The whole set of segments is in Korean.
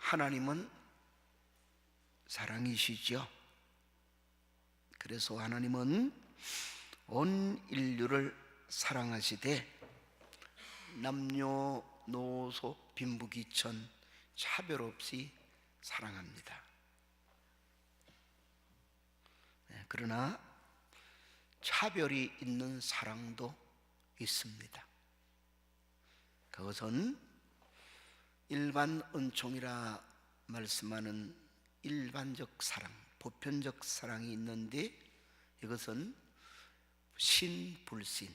하나님은 사랑이시죠. 그래서 하나님은 온 인류를 사랑하시되 남녀노소 빈부귀천 차별 없이 사랑합니다. 그러나 차별이 있는 사랑도 있습니다. 그것은 일반 은총이라 말씀하는 일반적 사랑, 보편적 사랑이 있는데, 이것은 신불신,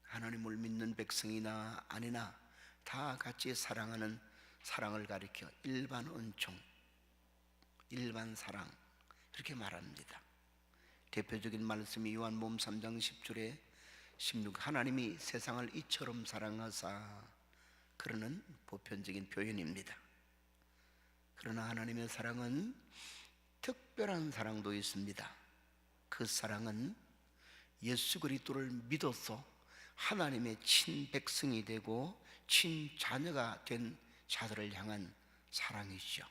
하나님을 믿는 백성이나 아니나 다 같이 사랑하는 사랑을 가리켜 일반 은총, 일반 사랑 이렇게 말합니다. 대표적인 말씀이 요한복음 3장 10절에 16, 하나님이 세상을 이처럼 사랑하사, 그러는 보편적인 표현입니다. 그러나 하나님의 사랑은 특별한 사랑도 있습니다. 그 사랑은 예수 그리스도를 믿어서 하나님의 친백성이 되고 친자녀가 된 자들을 향한 사랑이죠.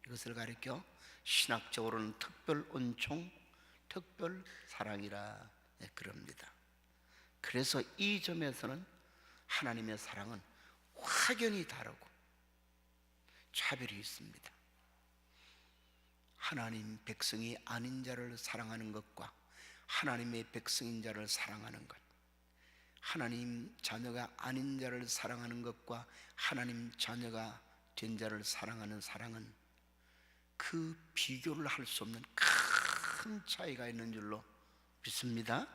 이것을 가리켜 신학적으로는 특별 은총, 특별 사랑이라 그럽니다. 그래서 이 점에서는 하나님의 사랑은 확연히 다르고 차별이 있습니다. 하나님 백성이 아닌 자를 사랑하는 것과 하나님의 백성인 자를 사랑하는 것, 하나님 자녀가 아닌 자를 사랑하는 것과 하나님 자녀가 된 자를 사랑하는 사랑은 그 비교를 할 수 없는 큰 차이가 있는 줄로 믿습니다.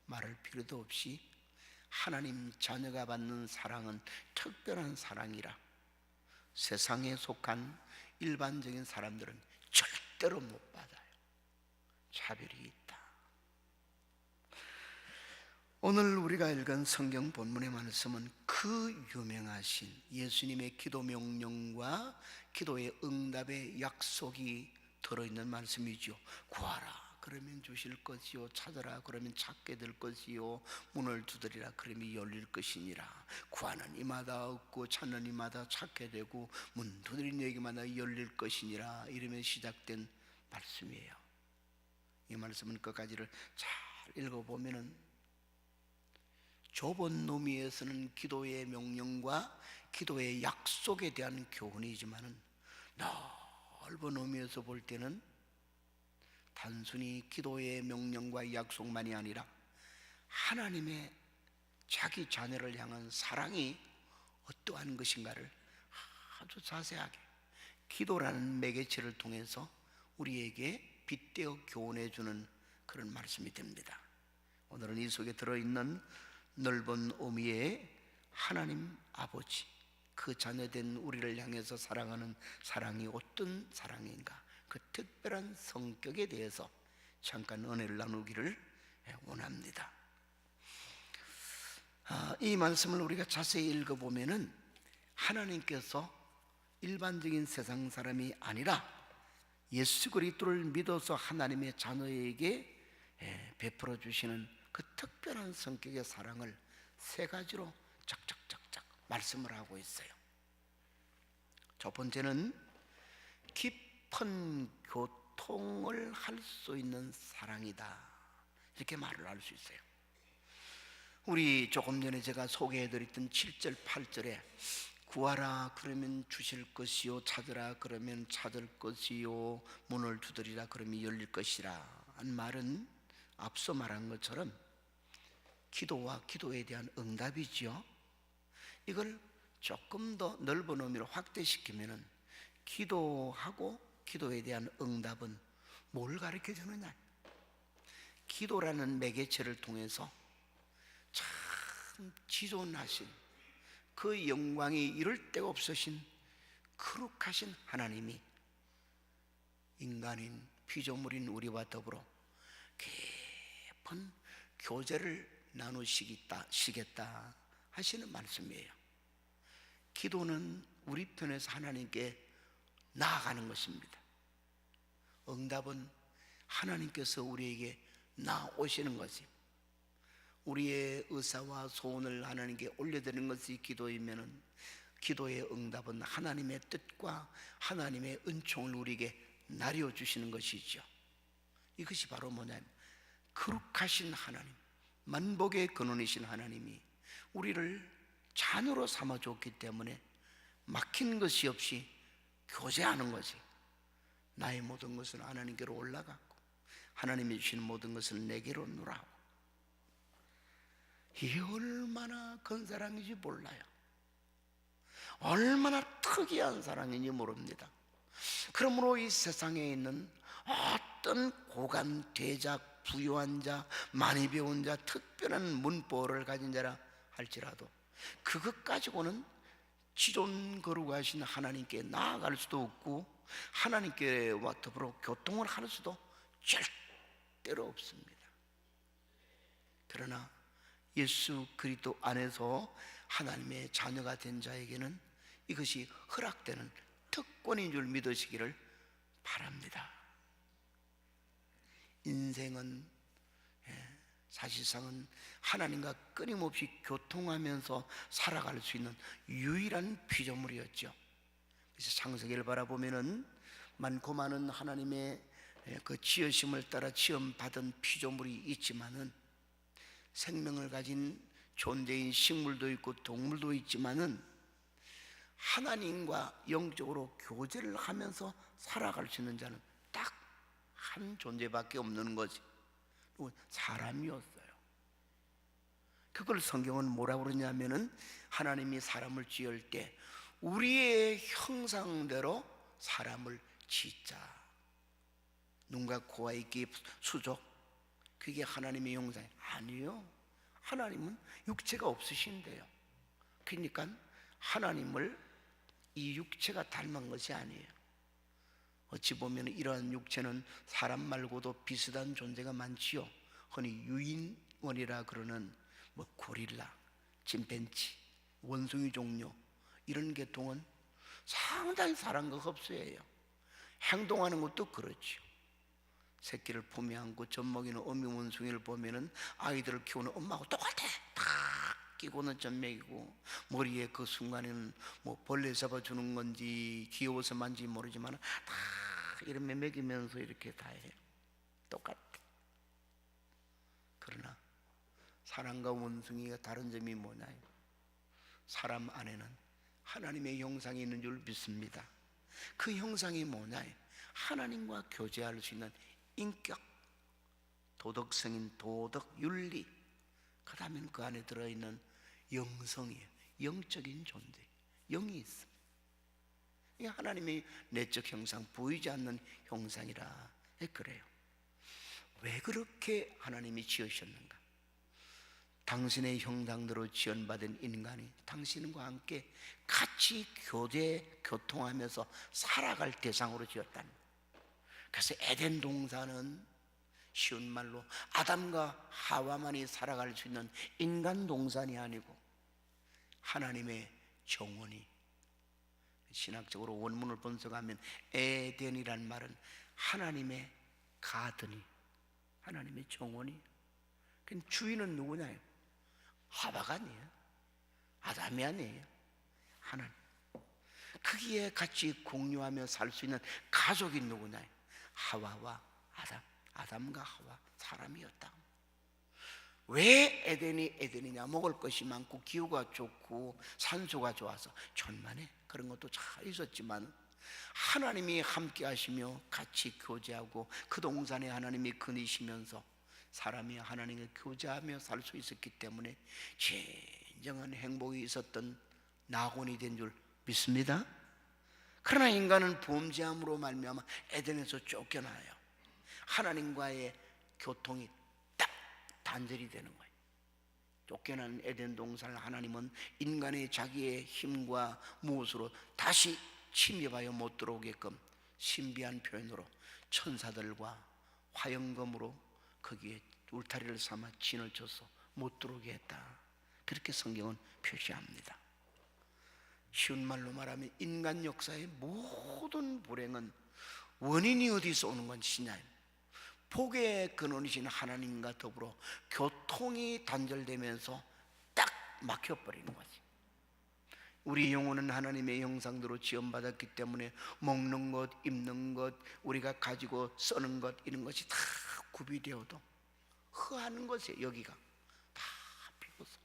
말할 필요도 없이 하나님 자녀가 받는 사랑은 특별한 사랑이라 세상에 속한 일반적인 사람들은 절대로 못 받아요. 차별이 있다. 오늘 우리가 읽은 성경 본문의 말씀은 그 유명하신 예수님의 기도 명령과 기도의 응답의 약속이 들어있는 말씀이죠. 구하라 그러면 주실 것이요, 찾아라 그러면 찾게 될 것이요, 문을 두드리라 그러면 열릴 것이니라. 구하는 이마다 얻고 찾는 이마다 찾게 되고 문 두드리는 이에게마다 열릴 것이니라. 이러면 시작된 말씀이에요. 이 말씀은 끝까지를 잘 읽어보면은 좁은 노미에서는 기도의 명령과 기도의 약속에 대한 교훈이지만은 넓은 의미에서 볼 때는 단순히 기도의 명령과 약속만이 아니라 하나님의 자기 자녀를 향한 사랑이 어떠한 것인가를 아주 자세하게 기도라는 매개체를 통해서 우리에게 빗대어 교훈해 주는 그런 말씀이 됩니다. 오늘은 이 속에 들어있는 넓은 의미의 하나님 아버지, 그 자녀된 우리를 향해서 사랑하는 사랑이 어떤 사랑인가, 그 특별한 성격에 대해서 잠깐 은혜를 나누기를 원합니다. 이 말씀을 우리가 자세히 읽어보면은 하나님께서 일반적인 세상 사람이 아니라 예수 그리스도를 믿어서 하나님의 자녀에게 베풀어 주시는 그 특별한 성격의 사랑을 세 가지로 짝짝짝짝 말씀을 하고 있어요. 첫 번째는 깊은 교통을 할 수 있는 사랑이다, 이렇게 말을 할 수 있어요. 우리 조금 전에 제가 소개해드렸던 7절 8절에 구하라 그러면 주실 것이요, 찾으라 그러면 찾을 것이요, 문을 두드리라 그러면 열릴 것이라 한 말은 앞서 말한 것처럼 기도와 기도에 대한 응답이죠. 이걸 조금 더 넓은 의미로 확대시키면은 기도하고 기도에 대한 응답은 뭘 가르쳐 주느냐? 기도라는 매개체를 통해서 참 지존하신 그 영광이 이를 데가 없으신 거룩하신 하나님이 인간인 피조물인 우리와 더불어 깊은 교제를 나누시겠다 하시는 말씀이에요. 기도는 우리 편에서 하나님께 나아가는 것입니다. 응답은 하나님께서 우리에게 나오시는 것입니다. 우리의 의사와 소원을 하나님께 올려드리는 것이 기도이면은 기도의 응답은 하나님의 뜻과 하나님의 은총을 우리에게 나뉘어주시는 것이죠. 이것이 바로 뭐냐면 거룩하신 하나님, 만복의 근원이신 하나님이 우리를 자녀로 삼아줬기 때문에 막힌 것이 없이 교제하는 거지. 나의 모든 것은 하나님께로 올라가고 하나님이 주시는 모든 것은 내게로 누라고. 이게 얼마나 큰 사랑인지 몰라요. 얼마나 특이한 사랑인지 모릅니다. 그러므로 이 세상에 있는 어떤 고관, 대작, 부유한 자, 많이 배운 자, 특별한 문보를 가진 자라 할지라도 그것 가지고는 지존 거룩하신 하나님께 나아갈 수도 없고 하나님께와 더불어 교통을 할 수도 절대로 없습니다. 그러나 예수 그리스도 안에서 하나님의 자녀가 된 자에게는 이것이 허락되는 특권인 줄 믿으시기를 바랍니다. 인생은 사실상은 하나님과 끊임없이 교통하면서 살아갈 수 있는 유일한 피조물이었죠. 그래서 창세기를 바라보면은 많고 많은 하나님의 그 지으심을 따라 지음받은 피조물이 있지만은 생명을 가진 존재인 식물도 있고 동물도 있지만은 하나님과 영적으로 교제를 하면서 살아갈 수 있는 자는 딱 한 존재밖에 없는 거지. 사람이었어요. 그걸 성경은 뭐라고 그러냐면은 하나님이 사람을 지을 때 우리의 형상대로 사람을 짓자. 눈과 코와 입, 수족, 그게 하나님의 형상이 아니요. 하나님은 육체가 없으신데요. 그러니까 하나님을 이 육체가 닮은 것이 아니에요. 어찌 보면 이러한 육체는 사람 말고도 비슷한 존재가 많지요. 흔히 유인원이라 그러는 고릴라, 침팬지, 원숭이 종류 이런 계통은 상당히 사람과 흡수해요. 행동하는 것도 그렇죠. 새끼를 품에 안고 젖먹이는 어미 원숭이를 보면은 아이들을 키우는 엄마하고 똑같아. 다 끼고는 젖먹이고 머리에 그 순간에는 벌레 잡아주는 건지 귀여워서 만지 모르지만 다 이렇게 먹이면서 이렇게 다 해요. 똑같아. 그러나 사람과 원숭이가 다른 점이 뭐냐요? 사람 안에는 하나님의 형상이 있는 줄 믿습니다. 그 형상이 뭐냐요? 하나님과 교제할 수 있는 인격, 도덕성인 도덕, 윤리, 그 다음에는 그 안에 들어있는 영성이에요. 영적인 존재, 영이 있습니다. 이게 하나님의 내적 형상, 보이지 않는 형상이라 그래요. 왜 그렇게 하나님이 지으셨는가? 당신의 형상대로 지원받은 인간이 당신과 함께 같이 교통하면서 살아갈 대상으로 지었다는 거예요. 그래서 에덴 동산은 쉬운 말로 아담과 하와만이 살아갈 수 있는 인간 동산이 아니고 하나님의 정원이, 신학적으로 원문을 분석하면 에덴이란 말은 하나님의 가든이, 하나님의 정원이. 그 주인은 누구냐요? 하와가 아니에요. 아담이 아니에요. 하나님. 거기에 같이 공유하며 살 수 있는 가족이 누구냐요? 하와와 아담, 아담과 하와, 사람이었다. 왜 에덴이 에덴이냐? 먹을 것이 많고 기후가 좋고 산소가 좋아서 천만에 그런 것도 잘 있었지만 하나님이 함께 하시며 같이 교제하고 그 동산에 하나님이 거니시면서 사람이 하나님과 교제하며 살 수 있었기 때문에 진정한 행복이 있었던 낙원이 된 줄 믿습니다. 그러나 인간은 범죄함으로 말미암아 에덴에서 쫓겨나요. 하나님과의 교통이 딱 단절이 되는 거예요. 쫓겨난 에덴 동산을 하나님은 인간의 자기의 힘과 무엇으로 다시 침입하여 못 들어오게끔 신비한 표현으로 천사들과 화영검으로 거기에 울타리를 삼아 진을 쳐서 못 들어오게 했다. 그렇게 성경은 표시합니다. 쉬운 말로 말하면 인간 역사의 모든 불행은 원인이 어디서 오는 것이냐? 복의 근원이신 하나님과 더불어 교통이 단절되면서 딱 막혀버리는 거지. 우리 영혼은 하나님의 형상대로 지음받았기 때문에 먹는 것, 입는 것, 우리가 가지고 쓰는 것, 이런 것이 다 구비되어도 허하는 것이에요. 여기가 다 비어서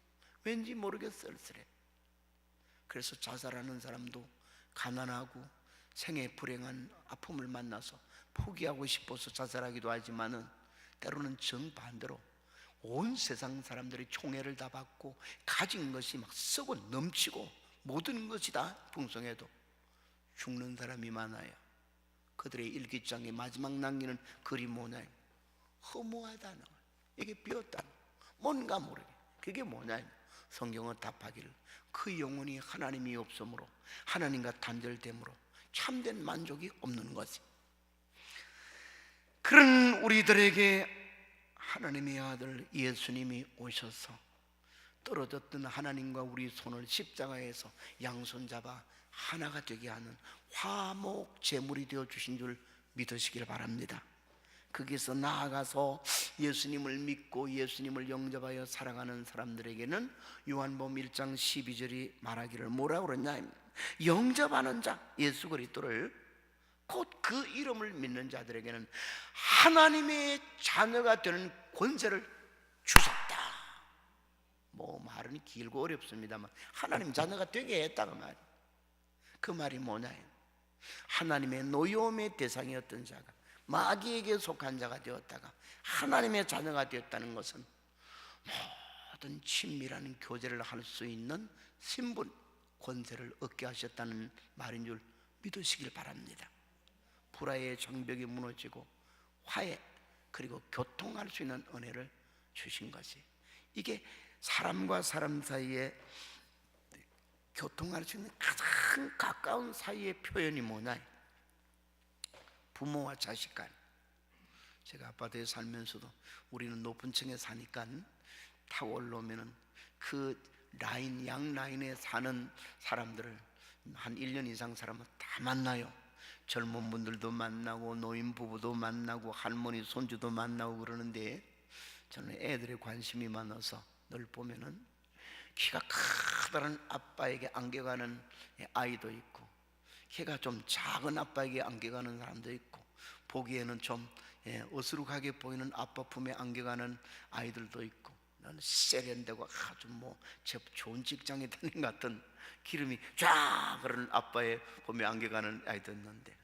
왠지 모르게 쓸쓸해. 그래서 자살하는 사람도 가난하고 생애 불행한 아픔을 만나서 포기하고 싶어서 자살하기도 하지만은 때로는 정반대로 온 세상 사람들이 총애를 다 받고 가진 것이 막 썩어 넘치고 모든 것이 다 풍성해도 죽는 사람이 많아요. 그들의 일기장에 마지막 남기는 글이 뭐냐? 허무하다는 거예요. 이게 비었다는 거예요. 뭔가 모르게. 그게 뭐냐? 성경은 답하기를 그 영혼이 하나님이 없으므로 하나님과 단절됨으로 참된 만족이 없는 거지. 그런 우리들에게 하나님의 아들 예수님이 오셔서 떨어졌던 하나님과 우리 손을 십자가에서 양손 잡아 하나가 되게 하는 화목 제물이 되어 주신 줄 믿으시길 바랍니다. 거기서 나아가서 예수님을 믿고 예수님을 영접하여 살아가는 사람들에게는 요한복음 1장 12절이 말하기를 뭐라고 그러냐? 영접하는 자 예수 그리스도를 곧 그 이름을 믿는 자들에게는 하나님의 자녀가 되는 권세를 주셨다. 뭐 말은 길고 어렵습니다만 하나님 자녀가 되게 했다고 말이에요. 그 말이 뭐냐? 하나님의 노여움의 대상이었던 자가 마귀에게 속한 자가 되었다가 하나님의 자녀가 되었다는 것은 모든 친밀한 교제를 할 수 있는 신분, 권세를 얻게 하셨다는 말인 줄 믿으시길 바랍니다. 불화의 장벽이 무너지고 화해 그리고 교통할 수 있는 은혜를 주신 것이, 이게 사람과 사람 사이에 교통할 수 있는 가장 가까운 사이의 표현이 뭐냐? 부모와 자식 간. 제가 아파트에 살면서도 우리는 높은 층에 사니까 타고 올라오면은 그 라인, 양 라인에 사는 사람들을 한 1년 이상 살면 다 만나요. 젊은 분들도 만나고 노인 부부도 만나고 할머니 손주도 만나고 그러는데 저는 애들에 관심이 많아서 늘 보면은 키가 커다란 아빠에게 안겨가는 아이도 있고 키가 좀 작은 아빠에게 안겨가는 사람도 있고 보기에는 좀 어수룩하게 보이는 아빠 품에 안겨가는 아이들도 있고, 나는 세련되고 아주 뭐 좋은 직장에 다니는 것 같은 기름이 쫙 흐르는 아빠의 품에 안겨가는 아이도 있는데,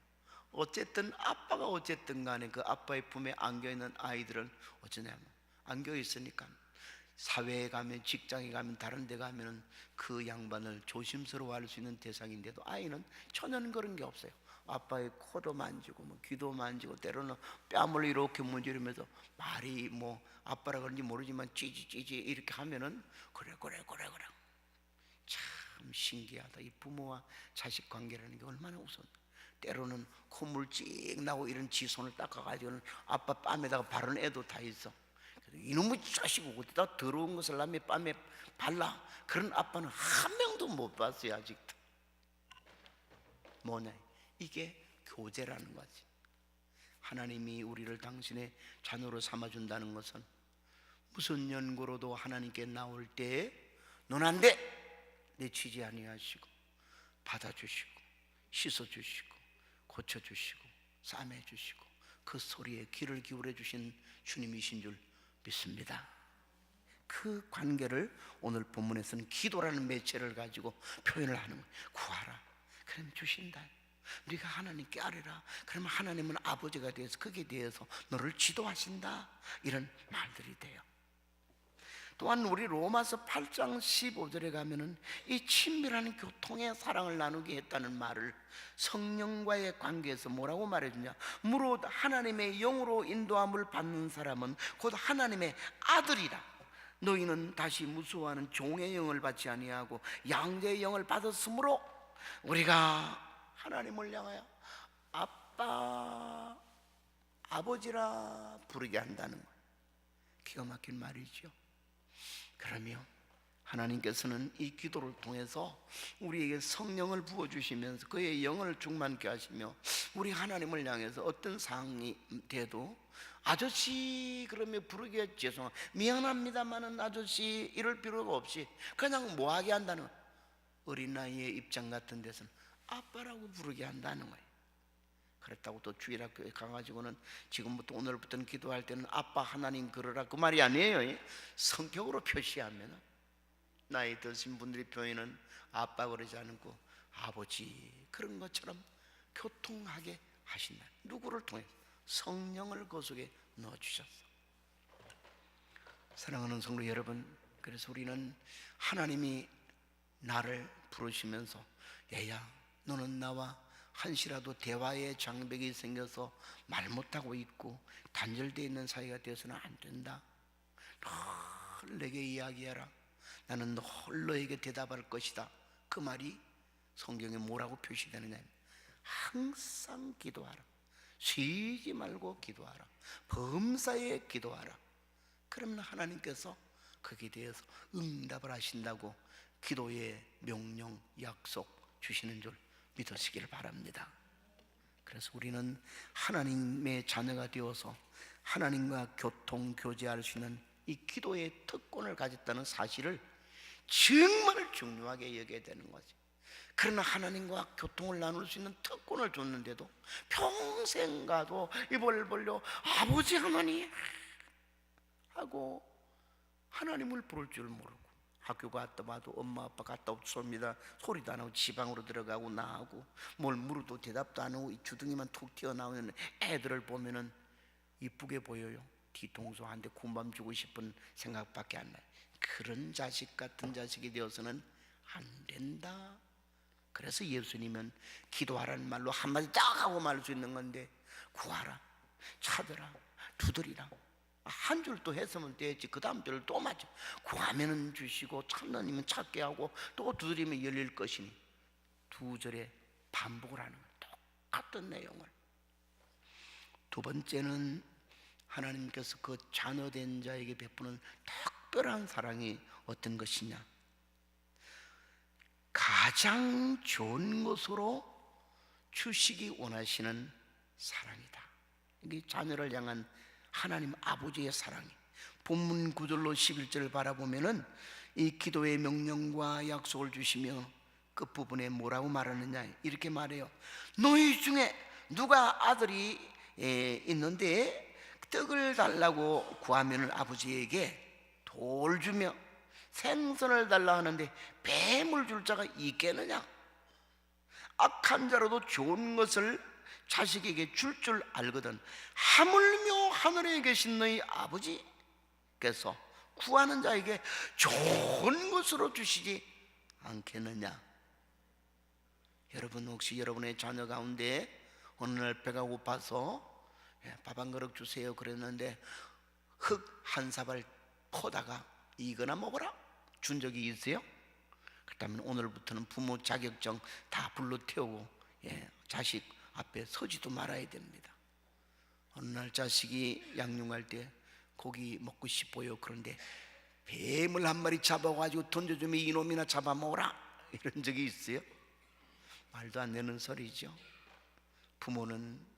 어쨌든 아빠가 어쨌든 간에 그 아빠의 품에 안겨있는 아이들은 어쩌냐면 안겨있으니까 사회에 가면, 직장에 가면, 다른 데 가면 그 양반을 조심스러워할 수 있는 대상인데도 아이는 전혀 그런 게 없어요. 아빠의 코도 만지고 뭐 귀도 만지고 때로는 뺨을 이렇게 문지르면서 말이 뭐 아빠라 그런지 모르지만 찌찌찌찌 이렇게 하면은 그래 참 신기하다. 이 부모와 자식 관계라는 게 얼마나 우선, 때로는 콧물 찍 나고 이런 지 손을 닦아가지고는 아빠 뺨에다가 바른 애도 다 있어. 이놈의 자식 어디다 더러운 것을 남의 뺨에 발라. 그런 아빠는 한 명도 못 봤어요 아직도. 뭐냐? 이게 교제라는 거지. 하나님이 우리를 당신의 자녀로 삼아준다는 것은 무슨 연고로도 하나님께 나올 때 넌 안 돼! 내치지 아니하시고 받아주시고 씻어주시고 고쳐주시고 싸매주시고 그 소리에 귀를 기울여 주신 주님이신 줄 믿습니다. 그 관계를 오늘 본문에서는 기도라는 매체를 가지고 표현을 하는 거예요. 구하라, 그럼 주신다. 네가 하나님께 아뢰라, 그러면 하나님은 아버지가 되어서 거기에 대해서 너를 지도하신다. 이런 말들이 돼요. 또한 우리 로마서 8장 15절에 가면은 이 친밀한 교통의 사랑을 나누게 했다는 말을 성령과의 관계에서 뭐라고 말해주냐? 무릇 하나님의 영으로 인도함을 받는 사람은 곧 하나님의 아들이라. 너희는 다시 무수하는 종의 영을 받지 아니하고 양자의 영을 받았으므로 우리가 하나님을 향하여 아빠, 아버지라 부르게 한다는 거예요. 기가 막힌 말이죠. 그러면 하나님께서는 이 기도를 통해서 우리에게 성령을 부어주시면서 그의 영을 충만케 하시며 우리 하나님을 향해서 어떤 상황이 돼도 아저씨 그러면 부르기에 미안합니다마는 아저씨 이럴 필요가 없이 그냥 뭐하게 한다는 거예요. 어린아이의 입장 같은 데서는 아빠라고 부르게 한다는 거예요. 그렇다고 또 주일학교에 가가지고는 지금부터 오늘부터는 기도할 때는 아빠 하나님 그러라 그 말이 아니에요. 성격으로 표시하면 나이 드신 분들이 표현은 아빠 그러지 않고 아버지 그런 것처럼 교통하게 하신다. 누구를 통해? 성령을 그 속에 넣어주셨어. 사랑하는 성도 여러분, 그래서 우리는 하나님이 나를 부르시면서 얘야 너는 나와 한시라도 대화의 장벽이 생겨서 말 못하고 있고 단절되어 있는 사이가 되어서는 안 된다. 늘 내게 이야기하라. 나는 늘 너에게 대답할 것이다. 그 말이 성경에 뭐라고 표시되느냐, 항상 기도하라. 쉬지 말고 기도하라. 범사에 기도하라. 그러면 하나님께서 거기에 대해서 응답을 하신다고 기도의 명령, 약속 주시는 줄 믿으시기를 바랍니다. 그래서 우리는 하나님의 자녀가 되어서 하나님과 교통, 교제할 수 있는 이 기도의 특권을 가졌다는 사실을 정말 중요하게 여겨야 되는 거지. 그러나 하나님과 교통을 나눌 수 있는 특권을 줬는데도 평생 가도 입을 벌려 아버지 하나님 하고 하나님을 부를 줄 모르고, 학교 갔다 와도 엄마 아빠 갔다 없습니다 소리도 안 하고 지방으로 들어가고 나하고 뭘 물어도 대답도 안 하고 이 주둥이만 툭 튀어나오는 애들을 보면은 이쁘게 보여요. 뒤통수 한 대 군밤 주고 싶은 생각밖에 안 나요. 그런 자식 같은 자식이 되어서는 안 된다. 그래서 예수님은 기도하라는 말로 한마디 딱 하고 말 수 있는 건데, 구하라, 찾으라, 두드리라 한 줄 또 했으면 되지. 그 다음 줄을 또 맞죠. 구하면은 주시고 찾느니면 찾게 하고 또 두드리면 열릴 것이니, 두 절에 반복을 하는 거예요. 똑같은 내용을. 두 번째는 하나님께서 그 자녀된 자에게 베푸는 특별한 사랑이 어떤 것이냐, 가장 좋은 것으로 주시기 원하시는 사랑이다. 이게 자녀를 향한 하나님 아버지의 사랑이. 본문 9절로 11절을 바라보면은 이 기도의 명령과 약속을 주시며 끝부분에 뭐라고 말하느냐, 이렇게 말해요. 너희 중에 누가 아들이 있는데 떡을 달라고 구하면 아버지에게 돌 주며 생선을 달라 하는데 뱀을 줄 자가 있겠느냐? 악한 자라도 좋은 것을 자식에게 줄 줄 알거든 하물며 하늘에 계신 너희 아버지께서 구하는 자에게 좋은 것으로 주시지 않겠느냐? 여러분, 혹시 여러분의 자녀 가운데 어느 날 배가 고파서 밥 한 그릇 주세요 그랬는데 흙 한 사발 퍼다가 이거나 먹어라 준 적이 있어요? 그렇다면 오늘부터는 부모 자격증 다 불러 태우고 자식 앞에 서지도 말아야 됩니다. 어느 날 자식이 양육할 때 고기 먹고 싶어요. 그런데 뱀을 한 마리 잡아가지고 던져주면 이놈이나 잡아먹어라 이런 적이 있어요? 말도 안 되는 소리죠. 부모는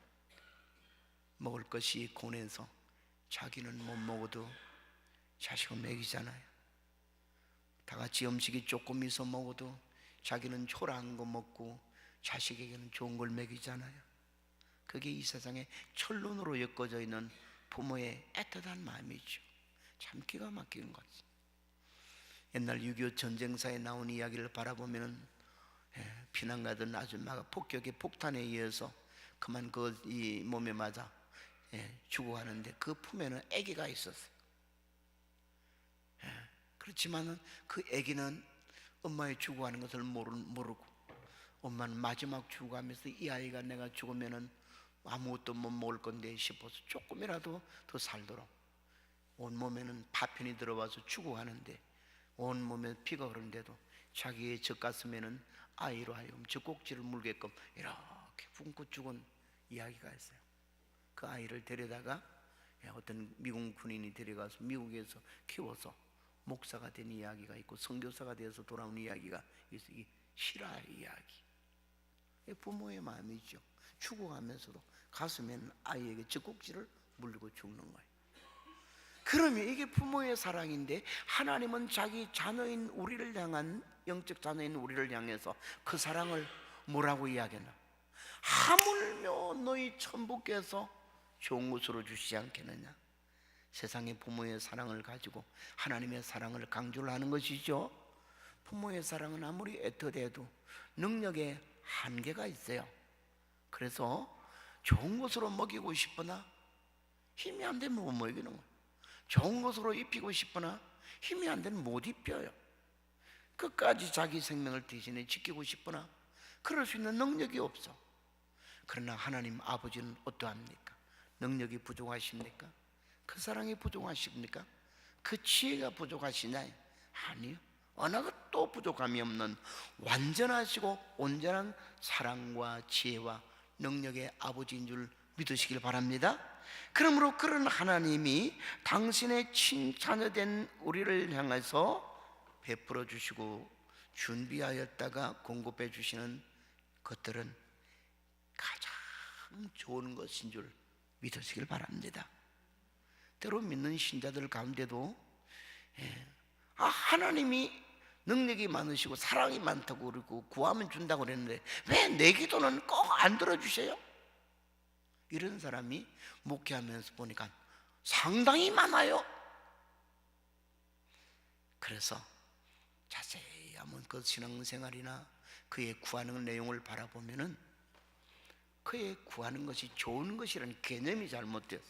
먹을 것이 고뇌서 자기는 못 먹어도 자식은 먹이잖아요. 다 같이 음식이 조금 있어 먹어도 자기는 초라한 거 먹고 자식에게는 좋은 걸 먹이잖아요. 그게 이 세상에 천륜으로 엮어져 있는 부모의 애틋한 마음이죠. 참 기가 막히는 거지. 옛날 6.25 전쟁사에 나온 이야기를 바라보면 피난 가던 아줌마가 폭격의 폭탄에 의해서 그만 이 몸에 맞아 죽어가는데 그 품에는 아기가 있었어요. 그렇지만 그 아기는 엄마의 죽어가는 것을 모르고 엄마는 마지막 죽어가면서 이 아이가 내가 죽으면 아무것도 못 먹을 건데 싶어서 조금이라도 더 살도록 온몸에는 파편이 들어와서 죽어가는데 온몸에 피가 흐르는데도 자기의 젖가슴에는 아이로 하여금 젖꼭지를 물게끔 이렇게 붓고 죽은 이야기가 있어요. 그 아이를 데려다가 어떤 미국 군인이 데려가서 미국에서 키워서 목사가 된 이야기가 있고 선교사가 되어서 돌아온 이야기가 있어요. 이 실화의 이야기. 부모의 마음이죠. 죽어가면서도 가슴에는 아이에게 젖꼭지를 물리고 죽는 거예요. 그러면 이게 부모의 사랑인데, 하나님은 자기 자녀인 우리를 향한 영적 자녀인 우리를 향해서 그 사랑을 뭐라고 이야기하나? 하물며 너희 천부께서 좋은 것으로 주시지 않겠느냐? 세상의 부모의 사랑을 가지고 하나님의 사랑을 강조를 하는 것이죠. 부모의 사랑은 아무리 애틋해도 능력에 한계가 있어요. 그래서 좋은 것으로 먹이고 싶으나 힘이 안 되면 못 먹이는 거예요. 좋은 것으로 입히고 싶으나 힘이 안 되면 못 입혀요. 끝까지 자기 생명을 대신에 지키고 싶으나 그럴 수 있는 능력이 없어. 그러나 하나님 아버지는 어떠합니까? 능력이 부족하십니까? 그 사랑이 부족하십니까? 그 지혜가 부족하시나요? 아니요. 어느 것도 부족함이 없는 완전하시고 온전한 사랑과 지혜와 능력의 아버지인 줄 믿으시길 바랍니다. 그러므로 그런 하나님이 당신의 친자녀된 우리를 향해서 베풀어 주시고 준비하였다가 공급해 주시는 것들은 가장 좋은 것인 줄 믿으시길 바랍니다. 때로 믿는 신자들 가운데도 하나님이 능력이 많으시고 사랑이 많다고 그러고 구하면 준다고 그랬는데 왜 내 기도는 꼭 안 들어주세요? 이런 사람이 목회하면서 보니까 상당히 많아요. 그래서 자세히 한번 그 신앙생활이나 그의 구하는 내용을 바라보면은 그의 구하는 것이 좋은 것이라는 개념이 잘못되었어.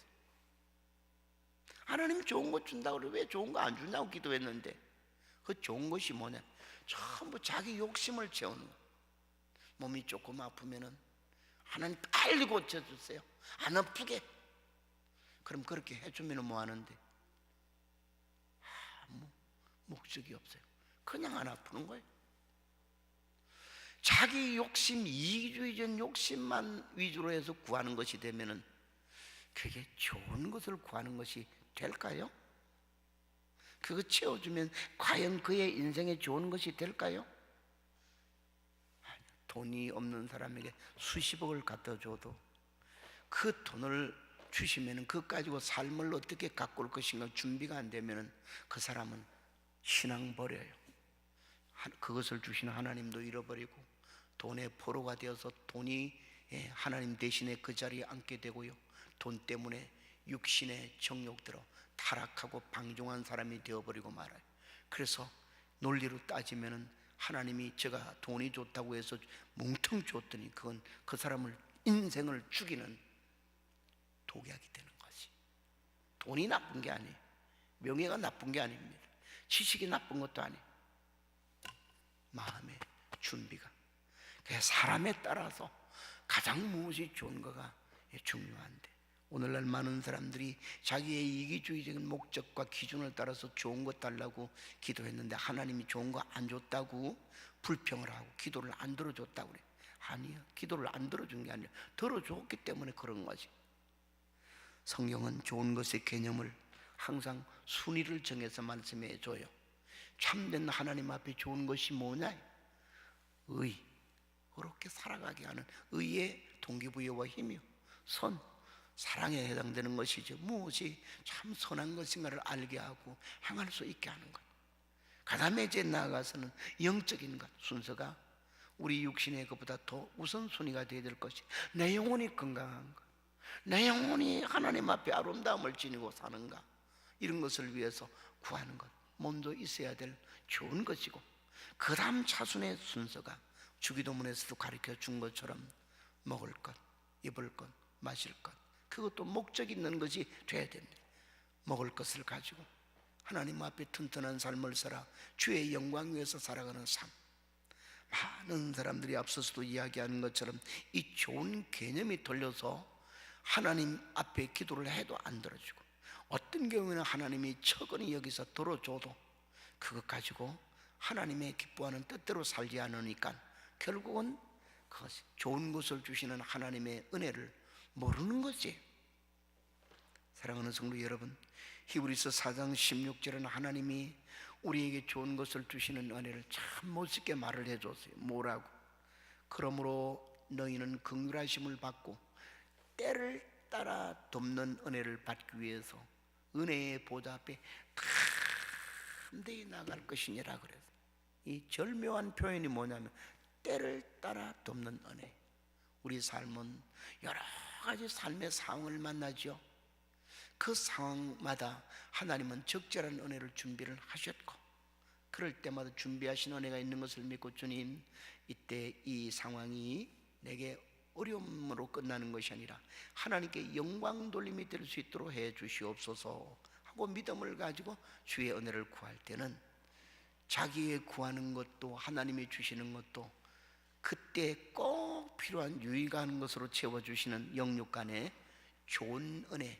하나님 좋은 것 준다고 그래 왜 좋은 거 안 준다고 기도했는데 그 좋은 것이 뭐냐? 전부 자기 욕심을 채우는 거. 몸이 조금 아프면은 하나님 빨리 고쳐주세요. 안 아프게. 그럼 그렇게 해주면 뭐 하는데? 목적이 없어요. 그냥 안 아프는 거예요. 자기 욕심, 이기주의적인 욕심만 위주로 해서 구하는 것이 되면은 그게 좋은 것을 구하는 것이 될까요? 그거 채워주면 과연 그의 인생에 좋은 것이 될까요? 돈이 없는 사람에게 수십억을 갖다 줘도 그 돈을 주시면 그것 가지고 삶을 어떻게 가꿀 것인가 준비가 안 되면 그 사람은 신앙 버려요. 그것을 주시는 하나님도 잃어버리고 돈의 포로가 되어서 돈이 하나님 대신에 그 자리에 앉게 되고요. 돈 때문에 육신의 정욕들어 타락하고 방종한 사람이 되어버리고 말아요. 그래서 논리로 따지면은 하나님이 제가 돈이 좋다고 해서 뭉텅 줬더니 그건 그 사람을 인생을 죽이는 독약이 되는 거지. 돈이 나쁜 게 아니에요. 명예가 나쁜 게 아닙니다. 지식이 나쁜 것도 아니에요. 마음의 준비가. 그래서 사람에 따라서 가장 무엇이 좋은 거가 중요한데 오늘날 많은 사람들이 자기의 이기주의적인 목적과 기준을 따라서 좋은 것 달라고 기도했는데 하나님이 좋은 거 안 줬다고 불평을 하고 기도를 안 들어줬다고 그래. 아니요, 기도를 안 들어준 게 아니라 들어줬기 때문에 그런 거지. 성경은 좋은 것의 개념을 항상 순위를 정해서 말씀해 줘요. 참된 하나님 앞에 좋은 것이 뭐냐? 의, 그렇게 살아가게 하는 의의 동기부여와 힘이요. 선, 사랑에 해당되는 것이죠. 무엇이 참 선한 것인가를 알게 하고 행할 수 있게 하는 것. 그 다음에 이제 나아가서는 영적인 것, 순서가 우리 육신의 것보다 더 우선순위가 되어야 될 것이 내 영혼이 건강한 것, 내 영혼이 하나님 앞에 아름다움을 지니고 사는가, 이런 것을 위해서 구하는 것 먼저 있어야 될 좋은 것이고, 그 다음 차순의 순서가 주기도문에서도 가르쳐 준 것처럼 먹을 것, 입을 것, 마실 것, 그것도 목적 있는 것이 돼야 됩니다. 먹을 것을 가지고 하나님 앞에 튼튼한 삶을 살아 주의 영광 위해서 살아가는 삶. 많은 사람들이 앞서서도 이야기하는 것처럼 이 좋은 개념이 돌려서 하나님 앞에 기도를 해도 안 들어주고, 어떤 경우에는 하나님이 처근히 여기서 들어줘도 그것 가지고 하나님의 기뻐하는 뜻대로 살지 않으니까 결국은 그것이 좋은 것을 주시는 하나님의 은혜를 모르는 거지. 사랑하는 성도 여러분, 히브리서 4장 16절은 하나님이 우리에게 좋은 것을 주시는 은혜를 참 멋있게 말을 해줬어요. 뭐라고? 그러므로 너희는 긍휼하심을 받고 때를 따라 돕는 은혜를 받기 위해서 은혜의 보좌 앞에 담대히 나갈 것이니라 그래서 이 절묘한 표현이 뭐냐면 때를 따라 돕는 은혜. 우리 삶은 여러 가지 삶의 상황을 만나죠. 그 상황마다 하나님은 적절한 은혜를 준비를 하셨고, 그럴 때마다 준비하신 은혜가 있는 것을 믿고, 주님, 이때 이 상황이 내게 어려움으로 끝나는 것이 아니라 하나님께 영광 돌림이 될 수 있도록 해 주시옵소서 하고 믿음을 가지고 주의 은혜를 구할 때는, 자기의 구하는 것도 하나님이 주시는 것도 그때 꼭 필요한 유익한 것으로 채워주시는 영육간의 좋은 은혜,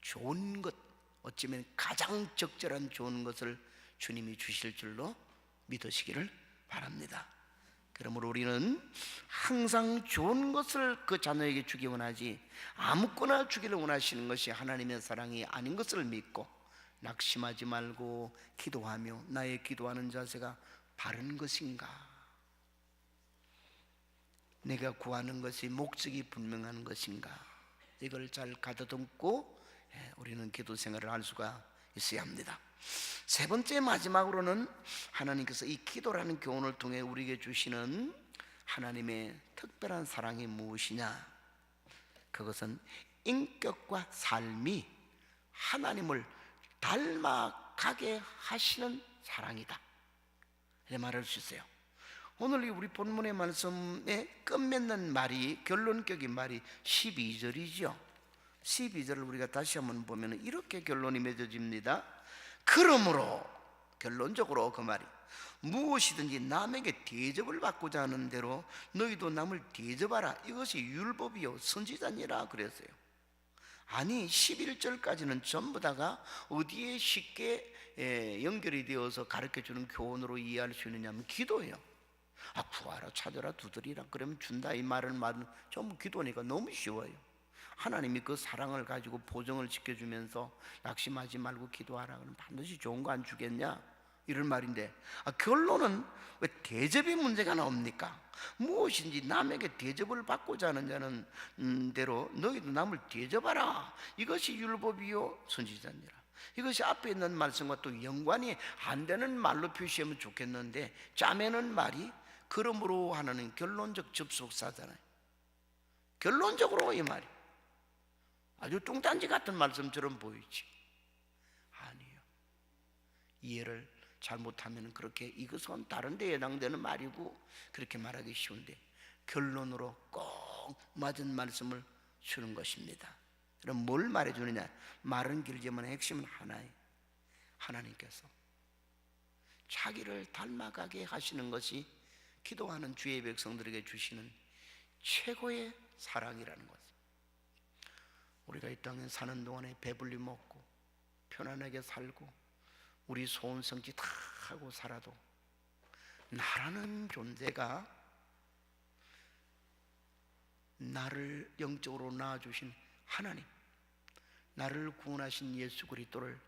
좋은 것, 어쩌면 가장 적절한 좋은 것을 주님이 주실 줄로 믿으시기를 바랍니다. 그러므로 우리는 항상 좋은 것을 그 자녀에게 주기 원하지, 아무거나 주기를 원하시는 것이 하나님의 사랑이 아닌 것을 믿고 낙심하지 말고 기도하며, 나의 기도하는 자세가 바른 것인가, 내가 구하는 것이 목적이 분명한 것인가, 이걸 잘 가다듬고 우리는 기도 생활을 할 수가 있어야 합니다. 세 번째, 마지막으로는 하나님께서 이 기도라는 교훈을 통해 우리에게 주시는 하나님의 특별한 사랑이 무엇이냐? 그것은 인격과 삶이 하나님을 닮아가게 하시는 사랑이다, 이렇게 말할 수 있어요. 오늘 우리 본문의 말씀에 끝맺는 말이, 결론적인 말이 12절이죠 12절을 우리가 다시 한번 보면 이렇게 결론이 맺어집니다. 그러므로, 결론적으로 그 말이, 무엇이든지 남에게 대접을 받고자 하는 대로 너희도 남을 대접하라. 이것이 율법이요 선지자니라 그랬어요. 아니, 11절까지는 전부 다가 어디에 쉽게 연결이 되어서 가르쳐주는 교훈으로 이해할 수 있느냐면 기도예요. 구하라, 찾아라, 두드리라, 그러면 준다, 이 말은 전부 기도니까 너무 쉬워요. 하나님이 그 사랑을 가지고 보정을 지켜주면서 낙심하지 말고 기도하라, 그러면 반드시 좋은 거 안 주겠냐, 이런 말인데, 결론은 왜 대접의 문제가 나옵니까? 무엇인지 남에게 대접을 받고자 하는 자는 대로 너희도 남을 대접하라. 이것이 율법이요 선지자니라. 이것이 앞에 있는 말씀과 또 연관이 안 되는 말로 표시하면 좋겠는데, 짜매는 말이 그러므로 하나는 결론적 접속사잖아요. 결론적으로 이 말이 아주 뚱딴지 같은 말씀처럼 보이지. 아니에요. 이해를 잘못하면 그렇게 이것은 다른 데 해당되는 말이고 그렇게 말하기 쉬운데, 결론으로 꼭 맞은 말씀을 주는 것입니다. 그럼 뭘 말해주느냐? 말은 길지만 핵심은 하나예요. 하나님께서 자기를 닮아가게 하시는 것이 기도하는 주의 백성들에게 주시는 최고의 사랑이라는 것입니다. 우리가 이 땅에 사는 동안에 배불리 먹고 편안하게 살고 우리 소원 성취 다 하고 살아도 나라는 존재가, 나를 영적으로 낳아주신 하나님, 나를 구원하신 예수 그리스도를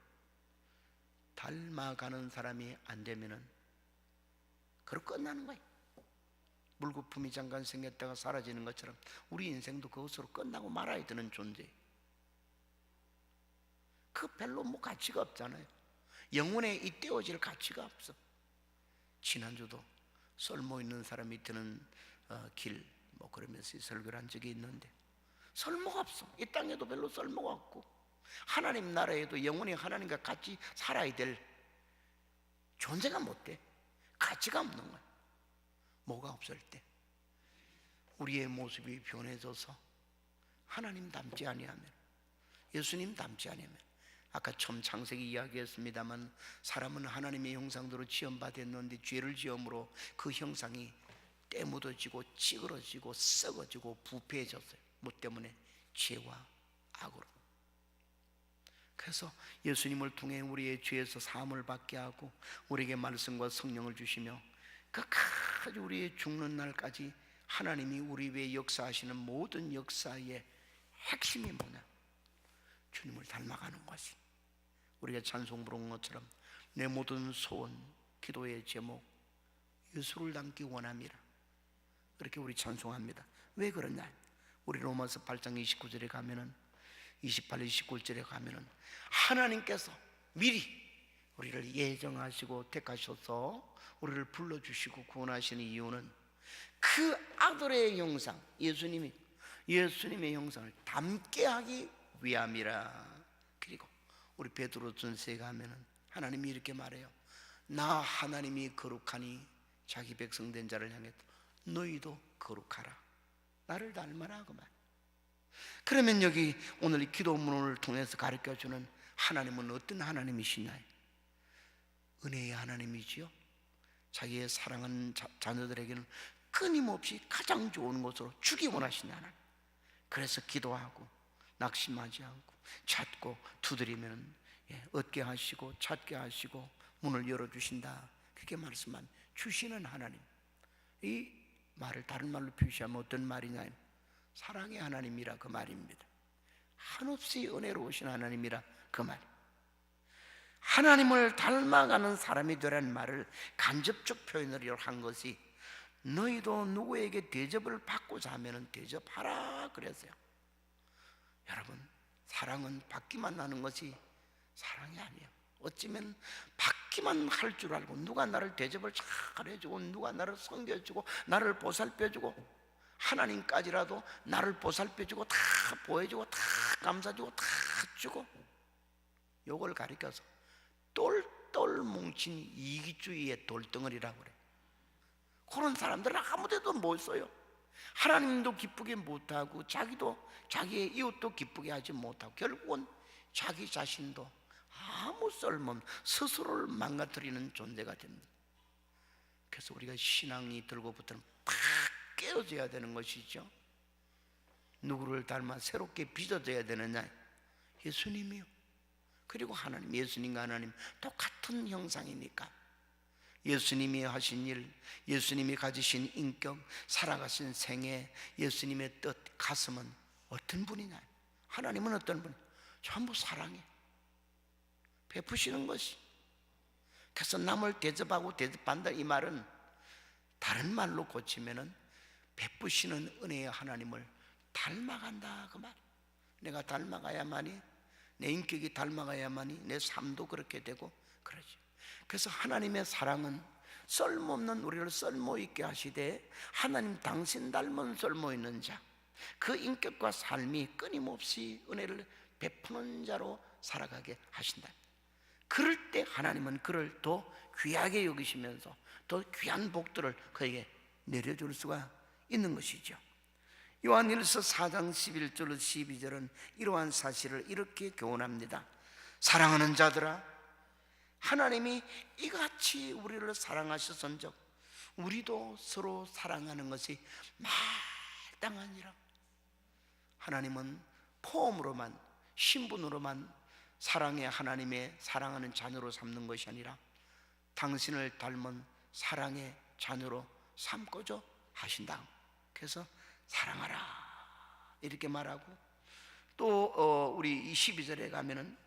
닮아가는 사람이 안 되면은 그걸 끝나는 거예요. 물거품이 잠깐 생겼다가 사라지는 것처럼 우리 인생도 그것으로 끝나고 말아야 되는 존재. 그 별로 가치가 없잖아요. 영혼에 잇대어질 가치가 없어. 지난주도 썰모 있는 사람이 드는 길 그러면서 설교를 한 적이 있는데, 설모가 없어. 이 땅에도 별로 설모가 없고 하나님 나라에도 영혼이 하나님과 같이 살아야 될 존재가 못 돼. 가치가 없는 거야. 뭐가 없을 때 우리의 모습이 변해져서 하나님 닮지 아니하면, 예수님 닮지 아니하면, 아까 처음 창세기 이야기했습니다만 사람은 하나님의 형상대로 지음받았는데 죄를 지음으로 그 형상이 때묻어지고 찌그러지고 썩어지고 부패해졌어요. 뭐 때문에? 죄와 악으로. 그래서 예수님을 통해 우리의 죄에서 사함을 받게 하고 우리에게 말씀과 성령을 주시며 끝까지 우리의 죽는 날까지 하나님이 우리 위해 역사하시는 모든 역사의 핵심이 뭐냐? 주님을 닮아가는 것이. 우리가 찬송 부른 것처럼 내 모든 소원, 기도의 제목, 예수를 닮기 원함이라, 그렇게 우리 찬송합니다. 왜 그러냐? 우리 로마서 8장 29절에 가면은, 28, 29절에 가면은 하나님께서 미리 우리를 예정하시고 택하셔서 우리를 불러주시고 구원하시는 이유는 그 아들의 형상, 예수님의 형상을 담게 하기 위함이라. 그리고 우리 베드로전서에 가면은 하나님이 이렇게 말해요. 나 하나님이 거룩하니 자기 백성 된 자를 향해 너희도 거룩하라. 나를 닮아라 그 말. 그러면 여기 오늘 이 기도문을 통해서 가르쳐주는 하나님은 어떤 하나님이시나요? 은혜의 하나님이지요. 자기의 사랑하는 자녀들에게는 끊임없이 가장 좋은 것으로 주기 원하시는 하나님. 그래서 기도하고 낙심하지 않고 찾고 두드리면 얻게 하시고 찾게 하시고 문을 열어주신다. 그렇게 말씀한 주시는 하나님. 이 말을 다른 말로 표시하면 어떤 말이냐, 사랑의 하나님이라 그 말입니다. 한없이 은혜로우신 하나님이라 그 말. 하나님을 닮아가는 사람이 되라는 말을 간접적 표현으로 한 것이 너희도 누구에게 대접을 받고자 하면 대접하라 그랬어요. 여러분, 사랑은 받기만 하는 것이 사랑이 아니에요. 어쩌면 받기만 할 줄 알고 누가 나를 대접을 잘 해주고 누가 나를 섬겨주고 나를 보살펴주고 하나님까지라도 나를 보살펴주고 다 보여주고 다 감사주고 다 주고, 요걸 가리켜서 똘똘 뭉친 이기주의의 돌덩어리라고 그래. 그런 사람들은 아무데도 못 써요. 하나님도 기쁘게 못하고 자기의 이웃도 기쁘게 하지 못하고 결국은 자기 자신도 아무 쓸모없는 스스로를 망가뜨리는 존재가 됩니다. 그래서 우리가 신앙이 들고부터는 팍 깨어져야 되는 것이죠. 누구를 닮아 새롭게 빚어져야 되느냐? 예수님이요. 그리고 하나님, 예수님과 하나님 똑같은 형상이니까 예수님이 하신 일, 예수님이 가지신 인격, 살아가신 생애, 예수님의 뜻, 가슴은 어떤 분이냐? 하나님은 어떤 분? 전부 사랑해 베푸시는 것이. 그래서 남을 대접하고 대접한다 이 말은 다른 말로 고치면은 베푸시는 은혜의 하나님을 닮아간다 그 말. 내가 닮아가야만이, 내 인격이 닮아가야만이 내 삶도 그렇게 되고 그러죠. 그래서 하나님의 사랑은 쓸모없는 우리를 쓸모있게 하시되 하나님 당신 닮은 쓸모있는 자, 그 인격과 삶이 끊임없이 은혜를 베푸는 자로 살아가게 하신다. 그럴 때 하나님은 그를 더 귀하게 여기시면서 더 귀한 복들을 그에게 내려줄 수가 있는 것이죠. 요한일서 4장 11절로 12절은 이러한 사실을 이렇게 교훈합니다. 사랑하는 자들아, 하나님이 이같이 우리를 사랑하셨은즉 우리도 서로 사랑하는 것이 마땅하니라. 하나님은 포함으로만, 신분으로만 사랑의 하나님의 사랑하는 자녀로 삼는 것이 아니라 당신을 닮은 사랑의 자녀로 삼고자 하신다. 그래서 사랑하라 이렇게 말하고, 또 우리 12절에 가면은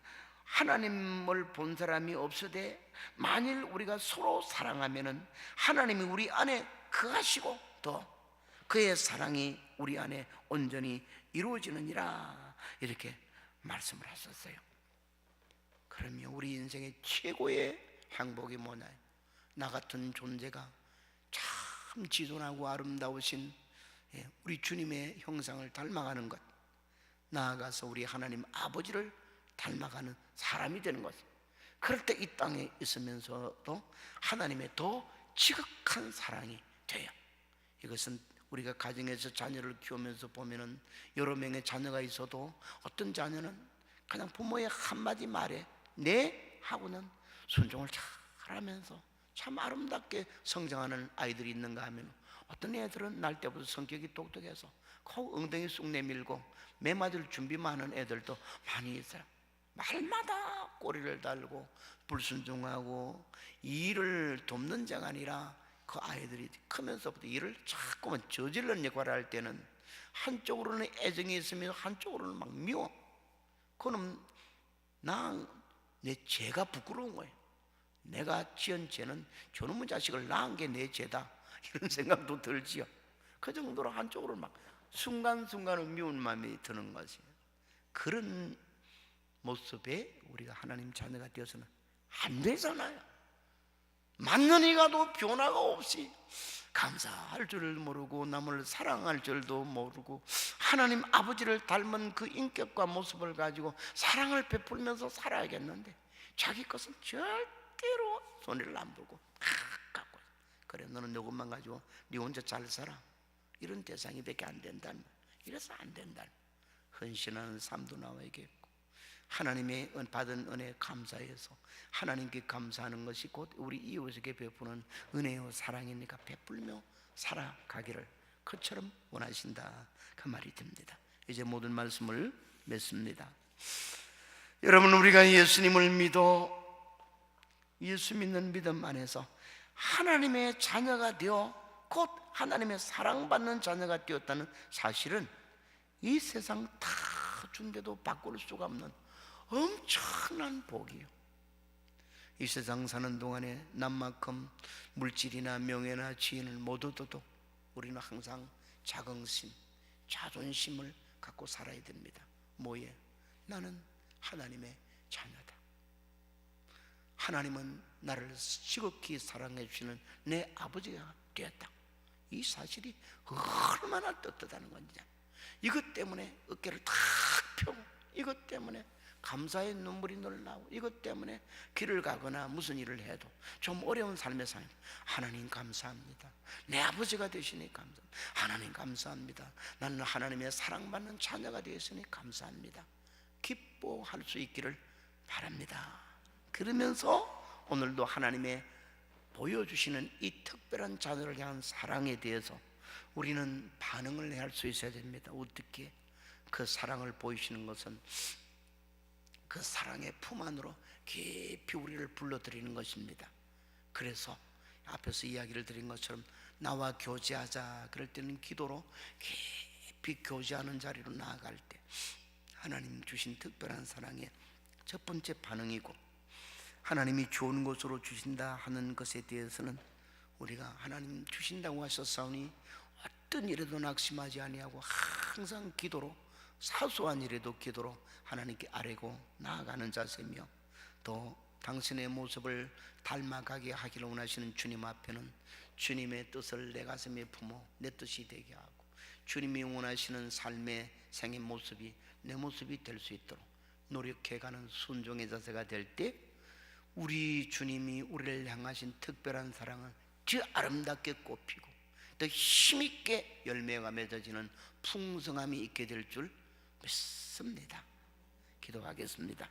하나님을 본 사람이 없으되 만일 우리가 서로 사랑하면은 하나님이 우리 안에 거하시고 또 그의 사랑이 우리 안에 온전히 이루어지느니라 이렇게 말씀을 하셨어요. 그러면 우리 인생의 최고의 행복이 뭐냐? 나 같은 존재가 참 지존하고 아름다우신 우리 주님의 형상을 닮아가는 것, 나아가서 우리 하나님 아버지를 닮아가는 사람이 되는 것. 그럴 때 이 땅에 있으면서도 하나님의 더 지극한 사랑이 돼요. 이것은 우리가 가정에서 자녀를 키우면서 보면은 여러 명의 자녀가 있어도 어떤 자녀는 그냥 부모의 한마디 말에 네 하고는 순종을 잘 하면서 참 아름답게 성장하는 아이들이 있는가 하면, 어떤 애들은 날 때부터 성격이 똑똑해서 코 엉덩이 쑥 내밀고 매 맞을 준비만 하는 애들도 많이 있어요. 말마다 꼬리를 달고 불순종하고 일을 돕는 자가 아니라 그 아이들이 크면서부터 일을 자꾸만 저질러는 역할을 할 때는 한쪽으로는 애정이 있으면 한쪽으로는 막 미워. 그거는 내 죄가 부끄러운 거예요. 내가 지은 죄는 저놈의 자식을 낳은 게 내 죄다 이런 생각도 들지요. 그 정도로 한쪽으로 막 순간순간은 미운 마음이 드는 것이에요. 그런 모습에 우리가 하나님 자녀가 되어서는 안 되잖아요. 만년이 가도 변화가 없이 감사할 줄을 모르고 남을 사랑할 줄도 모르고 하나님 아버지를 닮은 그 인격과 모습을 가지고 사랑을 베풀면서 살아야겠는데 자기 것은 절대로 손해를 안 보고 갖고 그래 너는 이것만 가지고 네 혼자 잘 살아 이런 대상이 밖에 안 된다는 거야. 이래서 안 된다는 거야. 헌신하는 삶도 나와야겠고 하나님의 받은 은혜에 감사해서 하나님께 감사하는 것이 곧 우리 이웃에게 베푸는 은혜요 사랑이니까 베풀며 살아가기를 그처럼 원하신다 그 말이 됩니다. 이제 모든 말씀을 맺습니다. 여러분 우리가 예수님을 믿어 예수 믿는 믿음 안에서 하나님의 자녀가 되어 곧 하나님의 사랑받는 자녀가 되었다는 사실은 이 세상 다 준데도 바꿀 수가 없는 엄청난 복이요. 이 세상 사는 동안에 남만큼 물질이나 명예나 지인을 못 얻어도 우리는 항상 자긍심, 자존심을 갖고 살아야 됩니다. 뭐에? 나는 하나님의 자녀다. 하나님은 나를 지극히 사랑해 주시는 내 아버지가 되었다. 이 사실이 얼마나 떳떳한 건지 이것 때문에 어깨를 탁 펴고 이것 때문에 감사의 눈물이 놀라고 이것 때문에 길을 가거나 무슨 일을 해도 좀 어려운 삶의 삶 하나님 감사합니다. 내 아버지가 되시니 감사합니다. 하나님 감사합니다. 나는 하나님의 사랑받는 자녀가 되었으니 감사합니다. 기뻐할 수 있기를 바랍니다. 그러면서 오늘도 하나님의 보여주시는 이 특별한 자녀를 향한 사랑에 대해서 우리는 반응을 할 수 있어야 됩니다. 어떻게? 그 사랑을 보이시는 것은 그 사랑의 품 안으로 깊이 우리를 불러들이는 것입니다. 그래서 앞에서 이야기를 드린 것처럼 나와 교제하자 그럴 때는 기도로 깊이 교제하는 자리로 나아갈 때 하나님 주신 특별한 사랑의 첫 번째 반응이고 하나님이 좋은 것으로 주신다 하는 것에 대해서는 우리가 하나님 주신다고 하셨사오니 어떤 일에도 낙심하지 아니하고 항상 기도로 사소한 일에도 기도로 하나님께 아뢰고 나아가는 자세며 또 당신의 모습을 닮아가게 하기를 원하시는 주님 앞에는 주님의 뜻을 내 가슴에 품어 내 뜻이 되게 하고 주님이 원하시는 삶의 생의 모습이 내 모습이 될 수 있도록 노력해가는 순종의 자세가 될 때 우리 주님이 우리를 향하신 특별한 사랑은 더 아름답게 꽃피고 더 힘있게 열매가 맺어지는 풍성함이 있게 될 줄 믿습니다. 기도하겠습니다.